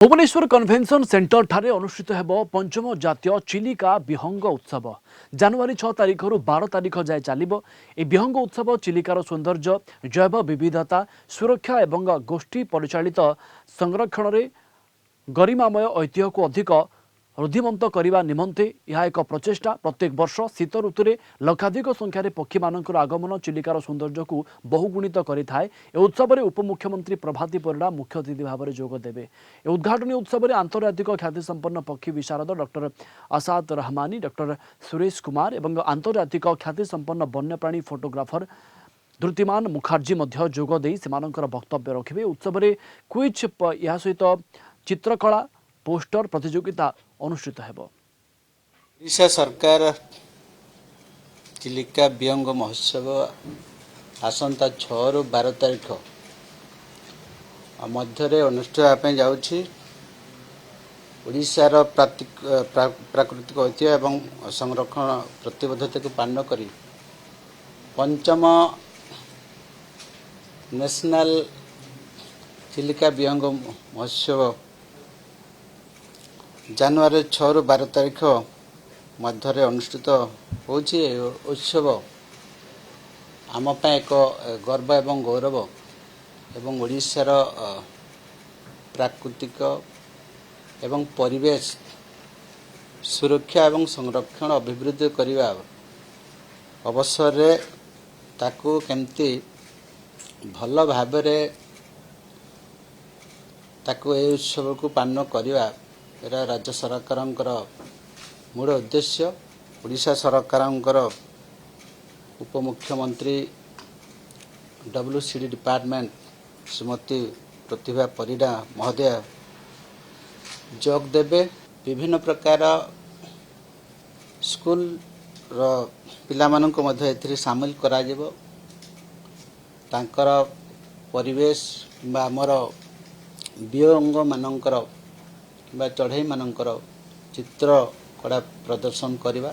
Bhubaneswar convention centre ठारे अनुष्ठित हेब पंचम जातीय चिलिका विहंग उत्सव जनवरी 6 तारिख रु 12 तारिख जाए चलिबो। ए विहंग उत्सव चिलिकार सौंदर्य जैव विविधता सुरक्षा एवं गोष्ठी परिचालित संरक्षण रे गरिमामय ऐतिह्य को अधिक रुद्धिमंत करने निमंते यह एक प्रचेषा। प्रत्येक वर्ष शीत ऋतु में लक्षाधिक संख्यार पक्षी मानकर आगमन चिलिकार सौंदर्य को बहुगुणित करें। उत्सव में उपमुख्यमंत्री प्रभाती परिड़ा मुख्य अतिथि भाव में जोगदेवे। उद्घाटनी उत्सव में आंतर्जातिक ख्यातिसंपन्न पक्षी विशारद डॉक्टर असाद रहमानी, डॉक्टर सुरेश कुमार और आंतर्जातिक ख्यातिसंपन्न वन्यप्राणी फोटोग्राफर धृतिमान मुखार्जी जोगदे वक्तव्य रखिए। उत्सव में क्विज या सहित चित्रकला पोस्टर प्रतियोगिता अनुष्ठित हेब। ओडिशा सरकार चिलिका विहंग महोत्सव आसंता 6 रु 12 तारिख मध्य अनुष्ठित जाऊँगी। ओडिशार प्राकृतिक ऐतिह्य एवं संरक्षण प्रतिबद्धता को पालन करी पंचम नेशनल चिलिका विहंग महोत्सव जनवरी 6 रु 12 तारिख मध्य अनुष्ठित होछि। उत्सव आम एक गर्व एवं गौरव एवं ओडिशार प्राकृतिक एवं परिवेश सुरक्षा एवं संरक्षण अभिवृद्धि करने अवसर रे ताकू केमती भल भाव ताकू ए उत्सव को पालन करवा एरा राज्य सरकार मूल उद्देश्य। ओडिशा सरकार उपमुख्यमंत्री WCD डिपार्टमेंट श्रीमती प्रतिभा परिड़ा महोदय जोग देवे। विभिन्न प्रकार स्कूल पिला मानक मध्य एथिरे शामिल करा जिवो। तांकर परिवेश बा हमर विहंग मानकर चढ़ई मानकर चित्र कड़ा प्रदर्शन करवा।